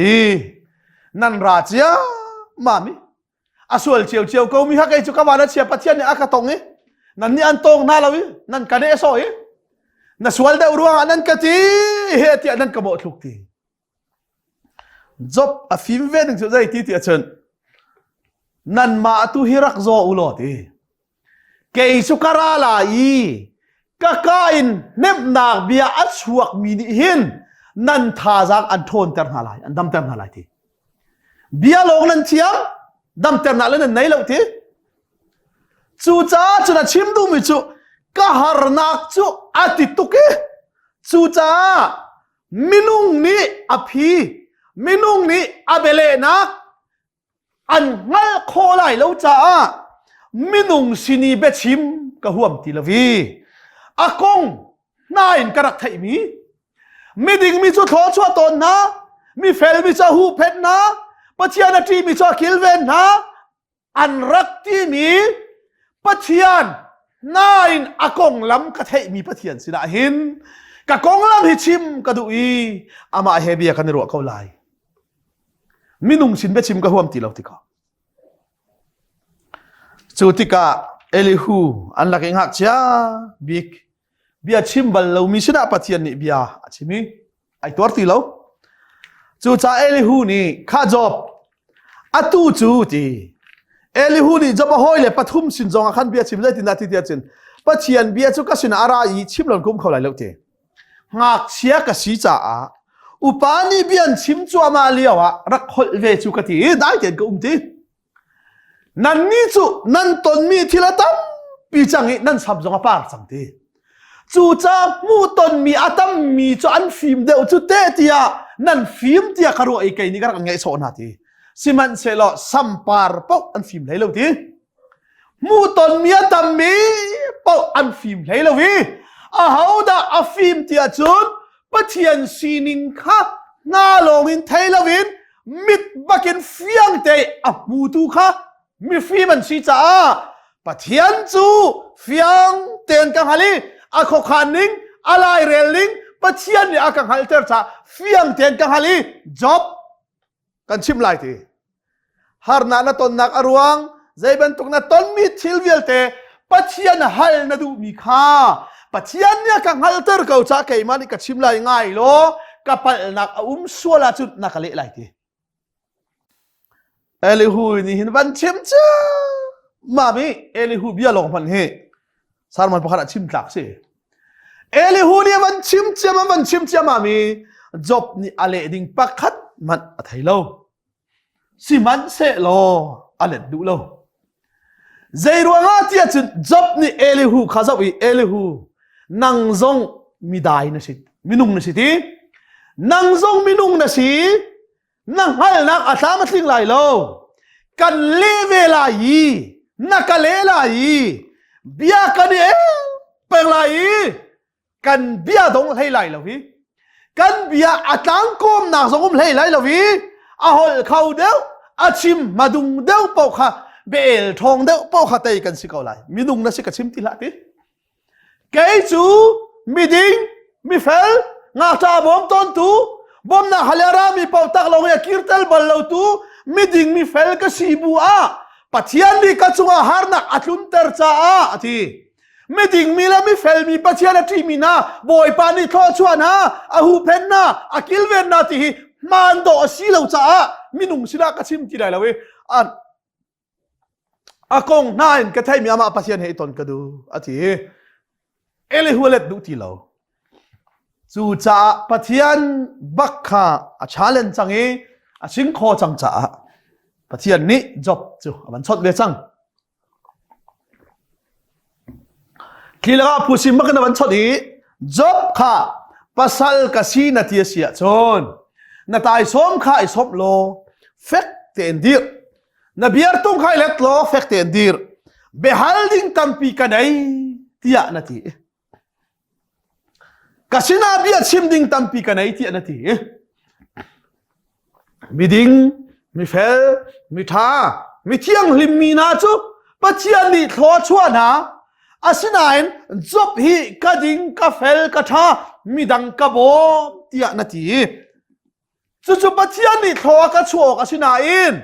นันราชยามามิอาสวลเชียวเชียวก็มีฮักไอจุกวานาเชียปัจเจียนเนี่ยอากาตงนั่นนี่อันตงน่าละวินั่นกันเอโซนั่นสวลเดอุรุงอันนั้นกะทีเฮติอันนั้นกะโบทุกทีจบอฟิมเวนึงจุดใจที่ที่เชิญนั่นมาตุฮิรักโซอุลอตีเกยสุกราลายกะกายนเนบนาเบียอัชวกมินิหินนั่นท่าจังอันโทนเตอร์นาลายอันดำเตอร์นาลายทีเบียลงนั่นเทียมดำเตอร์นาลายนั่นไหนแล้วทีจูจ้าจุนัดชิมดูมิจูกะฮาร์นักจูอาติตุกจูจ้ามินุงนี้อภิมินุงนี้อเบเลนักอันงั้นโคไลแล้วจ้ามินุงสินีเบชิมกะห่วมติลวีอากงนายนกระรักไทยมีดิ่งมีจุดทอชัวตนนะมีเฟลมีจะหูเพชรนะปัจจัยนาทีมีจะคิลเวนนะอันรักที่มีปัจจัยนายนอากงล้ำกระไทยมีปัจจัยสินะหินกะกงล้ำหิชิมกระดูอีอามาเฮเบียกันในรัวเขาไลมินุงสินเบชิมกะห่วมติลาวติกาจุติกาเอลิฮูอันลักเองหักเชียบิกเบียชิมบัลเรามีชนะปัจจัยนี่เบียชิมีไอตัวตีเราจูจ้าเอลิฮูนี่ข้าจบอัตูจูตีเอลิฮูนี่จะมาห้อยเลยปฐุมสินจงอาคันเบียชิมเลยตินาทีเดียวจินปัจจัยเบียจุกสินอาราอีชิมหล่นกุมเขาไหลแล้วเตหักเชียกสีจ้าอุปานีเบียนชิมจัวมาเลียวะรักคนเวจุกตีได้เด่นก็ตีนั่นนี่จูนั่นต้นมีทีละตั้มปีจังงี้นั่นสับจงอาปาร์จังตีจูจ้ามูต้นมีอาตั้มมีจูอันฟิล์มเดียวจูเตติยานั่นฟิล์มที่กระโดดไอ้ไก่นี่กระไรโซนาทีสิมันเสลอสัมปาร์ปอกอันฟิล์มไหลเลวทีมูต้นมีอาตั้มมีปอกอันฟิล์มไหลเลวีอาหาวดาอัฟิล์มที่จุนปัจเจียนซีนิงค่ะน่าลงอินไทยลวินมิดบักเก็นฟิยังเตะอับมูตูค่ะมีฟิล์มมันชีจ้าปัจเจียนจูฟิยังเตียนกังฮัลีอาโคขานิงอะไรเรลลิงปัจเจียนเนี่ยอากังฮัลเตอร์จ้าฟิยังเตียนกังฮัลีจ็อบกันชิมไลทีฮาร์นานาตนนักอรวงใจเป็นตุกนาตนมีทิลวิลเตปัจเจียนฮัลนาดูมีค่าปัจจัยเนี่ยกังฮัลเตอร์เขาจะเกี่ยมันนี่ก็ชิมไล่ง่ายโลกับปัลนักสัวละจุดนักเละไล่ทีเอลิฮูนี่เห็นวันชิมจ้ามามีเอลิฮูเบียลงพันเฮสารมันพอขนาดชิมตักสิเอลิฮูนี่วันชิมจ้ามันชิมจ้ามามีจบนี่อะไรดิ่งปักขัดมันอะไรโลสิมันเสโลอะไรดูโลใจรัวงาที่จะจบนี่เอลิฮูข้าจะวิเอลิฮูนังซงมีได้นะสิมินุงนะสิทีนังซงมินุงนะสินังฮัลนักอาตามัดลิงไหลโลกันเลเวลายีนักเลลายีเบียกันเอเป็นไหลกันเบียดงให้ไหลแล้ววิกันเบียอาตังกุมนักซงให้ไหลแล้ววิอาหลเขาเดียวอาชิมมาดุงเดียวปอกค่ะเบลทองเดียวปอกค่ะเตยกันสิเขาไหลมินุงนะสิกับชิมติละทีเกยจูมีดิ่งมีเฟลงาตาบอมต้นตูบอมน่าฮัลรามีเป่าตักลงยาคิร์เตลบัลลาวตูมีดิ่งมีเฟลก็สีบัวปัจจัยนี้ก็จุงอาหารนักอัตุนเตอร์จ้าทีมีดิ่งมีละมีเฟลมีปัจจัยละที่มีนะบอยปานิทอชัวนะอาหูเพนนะอาคิลเวนนะทีมันโดสีเหลาจ้ามีนุ่งศิลากระชิมที่ไหนละเว้ยอากงนายกระไทยมีอามาปัจจัยให้ตนก็ดูทีเอลิฮูเล็ดดูที่เราจูจ้าปัทยันบักข้าชาเลนจังเอชิงโคจังจ้าปัทยันนี้จบจูมันชดเวจังคีลาผู้ชิมบักนั้นมันชดอีจบข้าปัสสัลกสีนาทีเสียจนนาตายสมข้าไอสมโลเฟกเตนดีร์นาเบียร์ตุ้งข้าเล็ดโลเฟกเตนดีร์เบฮัลดิงตัมปีกันไอที่ยานาทีกสินาเบียชิมดิ่งตัมปีกันไอที่นาทีมีดิ่งมีเฟลมีท่ามีเที่ยงลิมมีนาจูปัจจัยนี้ทอชัวนะ asinain job hi kading ka fel ka tha midang ka bo tia na ti chu Pathian ni thwa ka chuak asinain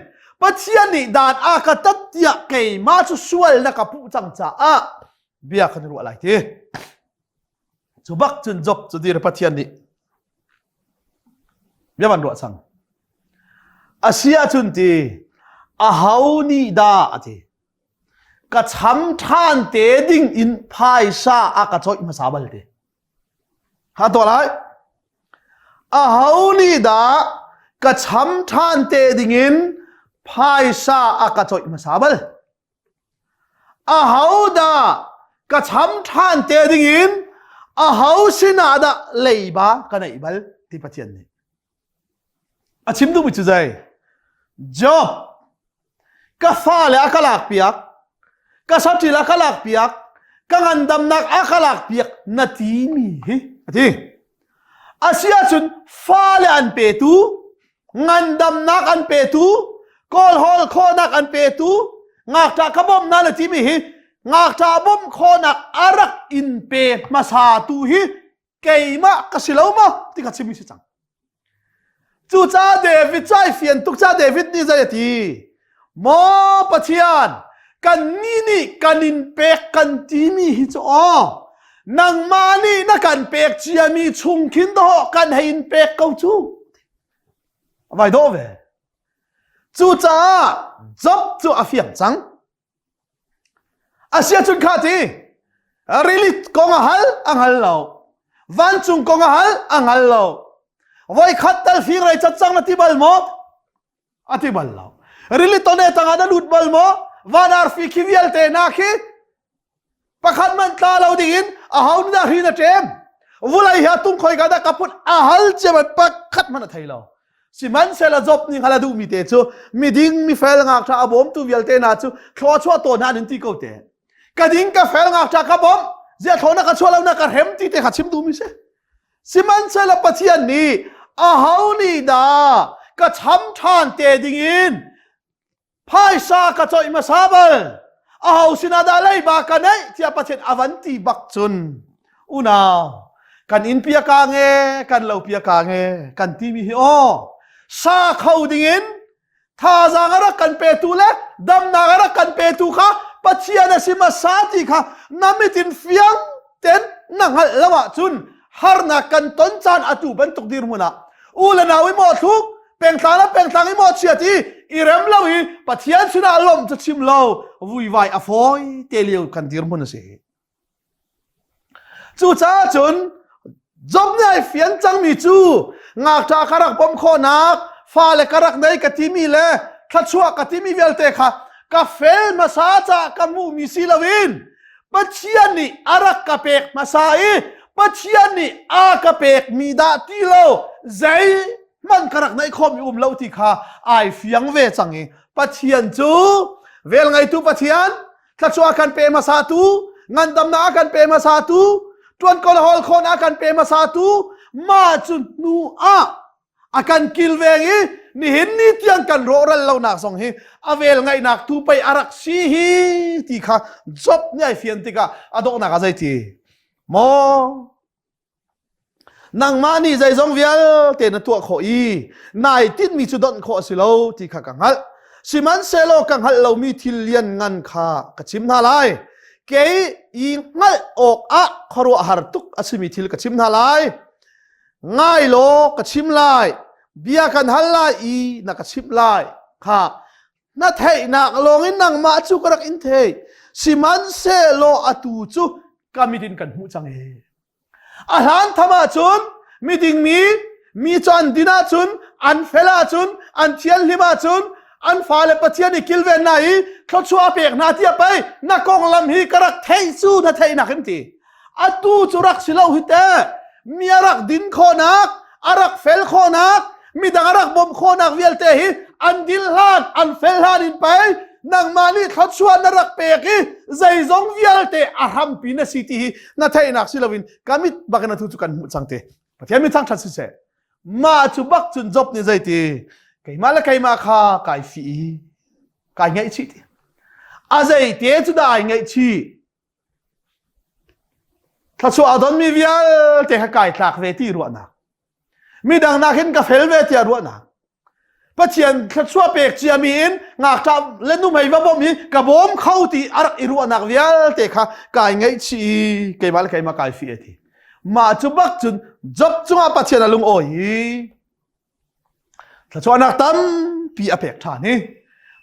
Pathian ni dan a ka tat tia 𝐾𝐫 chu sual na ka pu chang cha a bia kan ru lai ti chu bak chun job chu dir Pathian ni bia ban ro chang asia chun ti a hau ni da ati ka cham than te ding in phai sa a ka choi ma sa bal te ha to lai a hau ni da ka cham than te ding in phai sa a ka choi ma sa bal a hau da ka cham than te ding in a hau sina da lei ba ka nei bal ti Pathian ni a chim du mi chu zai job ka fa le a ka lak piak ka sati la ka lak piak ka ngandam nak a ka lak piak na ti mi hi ati asia chun fa le an pe tu ngandam nak an pe tu kol hol kho nak an pe tu ngak ta ka bom na la ti mi hi ngak ta bom kho nak arak in pe ma sa tu hi 𝐾𝐫 ka siloma ti ka chimi si chang chu cha David chai fian tuk cha David ni zai ti mo Pathian kan ni kanin pek kan ti mi hi cho nang mani na kan pek chia mi chung kin do kan hein pek kau chu vai do ve chu cha job chu a fiang chang asia chun kha ti really kong a hal ang hal lo van chung kong a hal ang hal lo voi khat tal fi rai chat chang na ti bal mo ati bal lo really to ne tanga da lut bal mo van ar fi ki vialte na khi pakhat man ta lo dingin a haun na hi na tem vulai ha tung khoi ga da kaput a hal che ma pakhat man thai lo siman sela job ni khala du mi te chu mi ding mi fel ngak tha abom tu vialte na chu thwa chwa to na nin ti ko te ka ding ka fel ngak tha ka bom zia thona ka chwa lo na ka hem ti te kha chim du mi se siman sela Pathian ni a hau ni da ka cham than te dingin phai sa ka choi ma sa bal a hau sina da lai ba ka nei tia Pathian avanti bak chun una kan in pia ka nge kan lo pia ka nge kan ti mi hi o sa khau dingin tha za ngara kan pe tu le dam na ngara kan pe tu kha Pathian a sima sa ti kha namitin fiang ten nang hal lawa chun har na kan ton chan atu ban tuk dir muna ula na wi mo thuk peng tlang i mo chia ti i rem lo hi Pathian sina lom chu chim lo vui vai a foi te liu kan dir mun se chu cha chun job nei fian chang mi chu ngak ta karak bom kho nak fa le karak nei ka ti mi le thachua ka ti mi vialte kha ka fel ma sa cha ka mu mi si lawin Pathian ni arak ka pek ma sa i Pathian ni a ka pek mi da ti lo zai man karak nai khom lo ti kha ai fiang ve changi Pathian chu vel ngai tu Pathian thachua kan pe ma sa tu ngandam na kan pe ma sa tu tuan kol hol khon a kan pe ma sa tu ma chun nu a akan kil vengi ni hin ni tiang kan ro ral lo nak song hi avel ngai nak tu pai arak si hi ti kha job ni ai fian ti ka adok na ka zai ti mo nang mani zai zong vial te na tua kho i nai tit mi chu don kho silo ti kha kang hal siman selo kang hal lo mi thil lian ngan kha ka chim na lai ke i ngal ok a khoro har tuk asimi thil ka chim na lai ngai lo ka chim lai bia kan hal lai i na ka chim lai kha na thei nak longin nang ma chu karak in thei siman selo atu chu kamidin kan hu chang e ahan thama chun meeting mi chan dina chun an fela chun an thial lima chun an fale Pathian ni kilven na hi thluachuahpiak na tia pai na kong lam hi karak thei chu na thei na kim ti atu churak silo hi te mi arak din kho nak arak fel kho nak mi dang arak bom kho nak vialte hi an dil han an fel han in pai nang mani thluachuah na rak pek hi zai zong vialte aham pi na city hi na thei nak silawin kamit bakana thu chu kan mu changte Pathian mi chang that si se ma chu bak chun job ni zai ti 𝐾𝐫 la 𝐾𝐫 kha kai fi kai ngai chi ti a zai te chu dai ngai chi ถ้าชัวร์ดอนมีวิลเตะไก่ตากเวทีรัวนักมีดังนักเห็นกาเฟลเวทีรัวนักพระเชียนถ้าชัวร์เปกเจียมีนงักจับเล่นนุ่มให้ว่าบ่มีกระบอมเข้าตีอารักอิรัวนักวิลเตะไก่ไงชีเกี่ยมาเลยไก่มาไก่ฟีเอทีมาจุบักจุนจับจุงอาพระเชียนลุงโอ้ยถ้าชัวร์นักตั้มปีอเปกท่านี่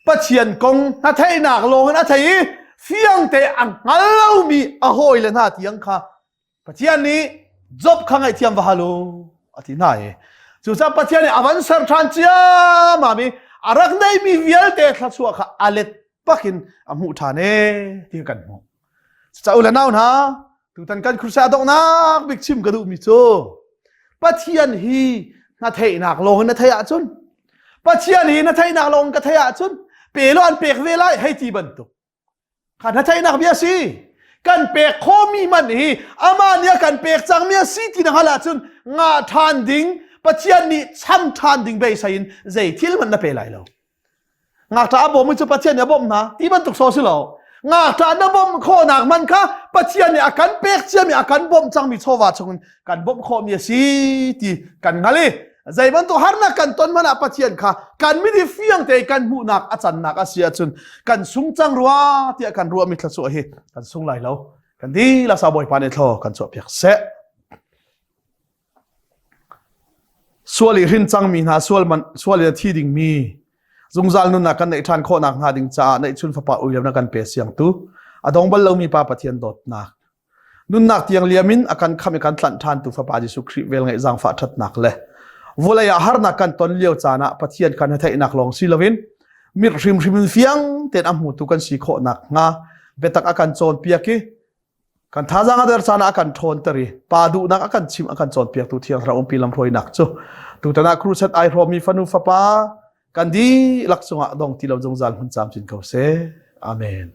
พระเชียนกงนัทให้นักลงนัทให้เฟียงเตะอังงั้นเรามีอโหยเลยนาที่ยังค่ะปะเทียนนี้จบข้างไอเทียมวาฮัลโหลอธินายจู่ๆปะเทียนนี้อวันเซอร์ทันเจียมามีอารักได้มีวิลเตะทัศวค่ะอเล็ดปักินอมุทานเอที่กันหมดจะอุลนาวนะทุกท่านกันครูเสียดอกนักบิ๊กชิมกระดูกมิโซปะเทียนฮีนาเทนักลงนาเทียจุนปะเทียนฮีนาเทนักลงกะเทียจุนเปรอนเปกเวลาให้ที่บรรทุกขันนาเทนักเบียซีกันเปกโคมีมันฮีอามาเนี่ยกันเปกจังเมียซีที่นักหลาจุนงาทานดิงปะเทียนนี้ช้ำทานดิงเบย์ใส่ใจที่มันน่ะเปย์ไหลแล้วงาตาบ่มจะปะเทียนเนี่ยบ่มนะที่มันตุกโซสิแล้วงาตาเนี่ยบ่มโคหนักมันค่ะปะเทียนเนี่ยอาการเปกเจียมีอาการบ่มจังมีโชวาชงกันบ่มโคมีซีที่กันงั้นเลยใจมันตัวฮาร์นักกันต้นมันอาปะเทียนค่ะกันไม่ได้เฟียงแต่กันหูนักอาจารย์นักอาเซียจุนกันสุงจังรัวที่กันรัวมิตรสวยเฮกันสุงไหลแล้วกันดีลักษาบ่อยปานเอทอกันสวบเพียกเสะส่วนลิรินจังมีนะส่วนลิที่ดิ่งมีจงจัลนุนนักกันในทานโคนักหาดิ่งจ้าในชุนฟ้าป่าอุยนักกันเปเสียงตู้อดองบัลเรามีปาปะเทียนดดนักนุนนักที่ยังเลียมินอาการคำกันทันทานตู้ฟ้าป่าจิสุครีเวลไงจังฟ้าทัดนักเลยวัลยาฮาร์นักกันตอนเลี้ยวจานะปะเทียนกันให้นักลองสิลวินมิริมเฟียงเต็นอัมหูตุกันสีโคนักงาเบตักอาการโจนเปียกีกันท้าจังอาเดอร์จานะอาการทนตรีปาดูนักอาการชิมอาการโจนเปียกตุเทียงเราอมปีลำพรอยนักจูตุตนาครูเซตไอโรมีฟันุฟปากันดีลักษณะดองที่เราจงจันทร์หุ่นจามจินเขาเซอาเมน